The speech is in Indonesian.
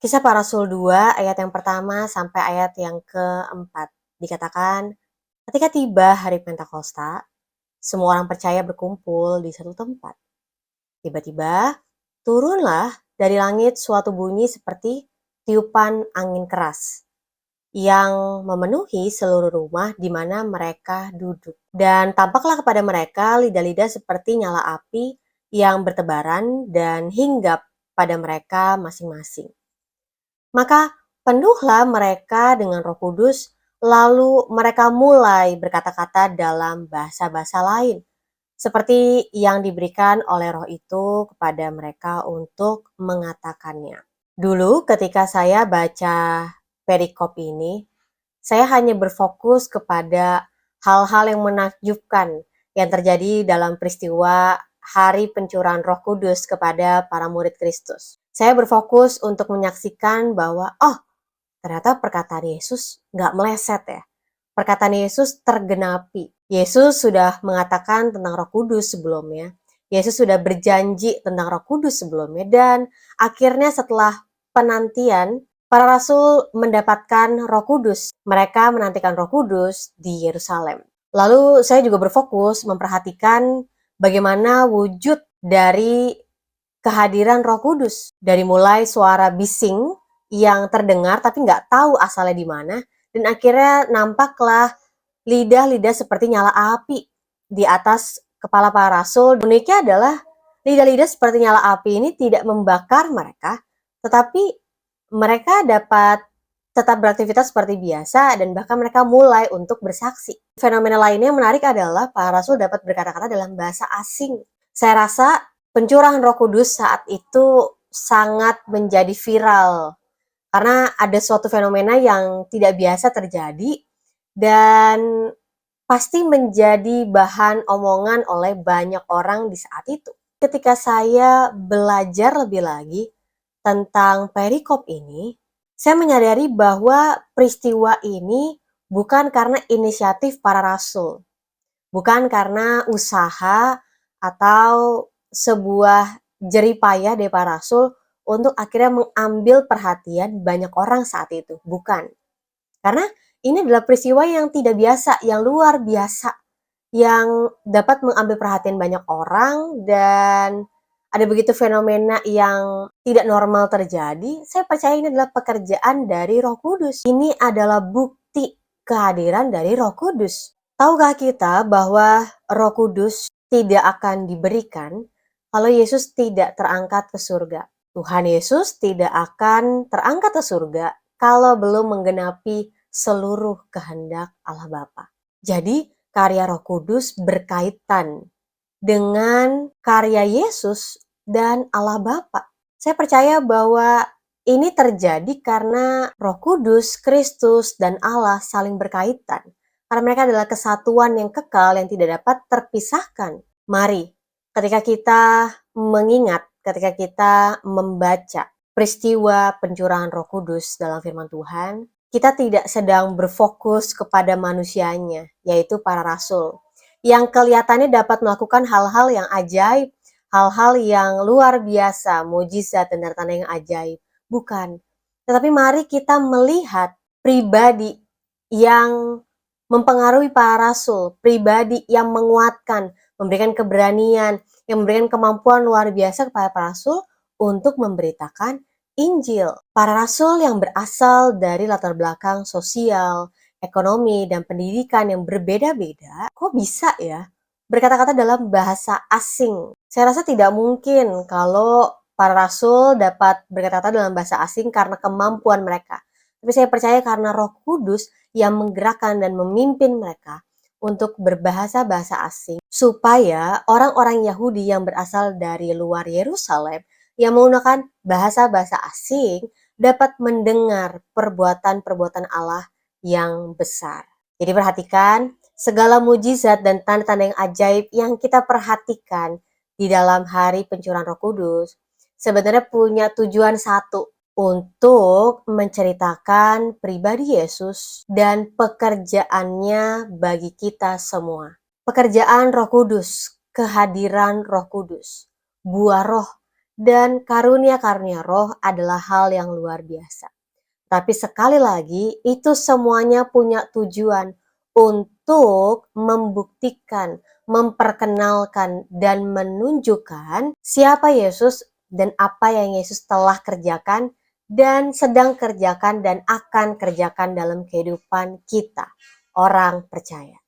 Kisah Para Rasul 2 ayat yang pertama sampai ayat yang keempat. Dikatakan, ketika tiba hari Pentakosta, semua orang percaya berkumpul di satu tempat. Tiba-tiba, turunlah dari langit suatu bunyi seperti tiupan angin keras yang memenuhi seluruh rumah di mana mereka duduk. Dan tampaklah kepada mereka lidah-lidah seperti nyala api yang bertebaran dan hinggap pada mereka masing-masing. Maka penuhlah mereka dengan Roh Kudus, lalu mereka mulai berkata-kata dalam bahasa-bahasa lain, seperti yang diberikan oleh Roh itu kepada mereka untuk mengatakannya. Dulu ketika saya baca perikop ini, saya hanya berfokus kepada hal-hal yang menakjubkan yang terjadi dalam peristiwa hari pencurahan Roh Kudus kepada para murid Kristus. Saya berfokus untuk menyaksikan bahwa, ternyata perkataan Yesus nggak meleset ya. Perkataan Yesus tergenapi. Yesus sudah mengatakan tentang Roh Kudus sebelumnya. Yesus sudah berjanji tentang Roh Kudus sebelumnya. Dan akhirnya setelah penantian, para rasul mendapatkan Roh Kudus. Mereka menantikan Roh Kudus di Yerusalem. Lalu saya juga berfokus memperhatikan bagaimana wujud dari kehadiran Roh Kudus. Dari mulai suara bising yang terdengar tapi nggak tahu asalnya di mana, dan akhirnya nampaklah lidah-lidah seperti nyala api di atas kepala para rasul. Uniknya adalah lidah-lidah seperti nyala api ini tidak membakar mereka, tetapi mereka dapat tetap beraktivitas seperti biasa dan bahkan mereka mulai untuk bersaksi. Fenomena lainnya yang menarik adalah para rasul dapat berkata-kata dalam bahasa asing. Saya rasa pencurahan Roh Kudus saat itu sangat menjadi viral karena ada suatu fenomena yang tidak biasa terjadi dan pasti menjadi bahan omongan oleh banyak orang di saat itu. Ketika saya belajar lebih lagi tentang perikop ini, saya menyadari bahwa peristiwa ini bukan karena inisiatif para rasul, bukan karena usaha atau sebuah jeripayah dari para rasul untuk akhirnya mengambil perhatian banyak orang saat itu. Bukan. Karena ini adalah peristiwa yang tidak biasa, yang luar biasa, yang dapat mengambil perhatian banyak orang dan ada begitu fenomena yang tidak normal terjadi. Saya percaya ini adalah pekerjaan dari Roh Kudus. Ini adalah bukti kehadiran dari Roh Kudus. Tahukah kita bahwa Roh Kudus tidak akan diberikan kalau Yesus tidak terangkat ke surga? Tuhan Yesus tidak akan terangkat ke surga kalau belum menggenapi seluruh kehendak Allah Bapa. Jadi, karya Roh Kudus berkaitan dengan karya Yesus dan Allah Bapa. Saya percaya bahwa ini terjadi karena Roh Kudus, Kristus, dan Allah saling berkaitan. Karena mereka adalah kesatuan yang kekal yang tidak dapat terpisahkan. Mari, ketika kita mengingat, ketika kita membaca peristiwa pencurahan Roh Kudus dalam firman Tuhan, kita tidak sedang berfokus kepada manusianya, yaitu para rasul, yang kelihatannya dapat melakukan hal-hal yang ajaib, hal-hal yang luar biasa, mujizat dan tanda-tanda yang ajaib. Bukan. Tetapi mari kita melihat pribadi yang mempengaruhi para rasul, pribadi yang menguatkan, memberikan keberanian, yang memberikan kemampuan luar biasa kepada para rasul untuk memberitakan Injil. Para rasul yang berasal dari latar belakang sosial, ekonomi, dan pendidikan yang berbeda-beda, kok bisa ya berkata-kata dalam bahasa asing? Saya rasa tidak mungkin kalau para rasul dapat berkata-kata dalam bahasa asing karena kemampuan mereka. Tapi saya percaya karena Roh Kudus yang menggerakkan dan memimpin mereka untuk berbahasa-bahasa asing, supaya orang-orang Yahudi yang berasal dari luar Yerusalem yang menggunakan bahasa-bahasa asing dapat mendengar perbuatan-perbuatan Allah yang besar. Jadi perhatikan, segala mujizat dan tanda-tanda yang ajaib yang kita perhatikan di dalam hari pencurahan Roh Kudus sebenarnya punya tujuan satu, untuk menceritakan pribadi Yesus dan pekerjaannya bagi kita semua. Pekerjaan Roh Kudus, kehadiran Roh Kudus, buah roh, dan karunia-karunia roh adalah hal yang luar biasa. Tapi sekali lagi, itu semuanya punya tujuan untuk membuktikan, memperkenalkan, dan menunjukkan siapa Yesus dan apa yang Yesus telah kerjakan dan sedang kerjakan dan akan kerjakan dalam kehidupan kita, orang percaya.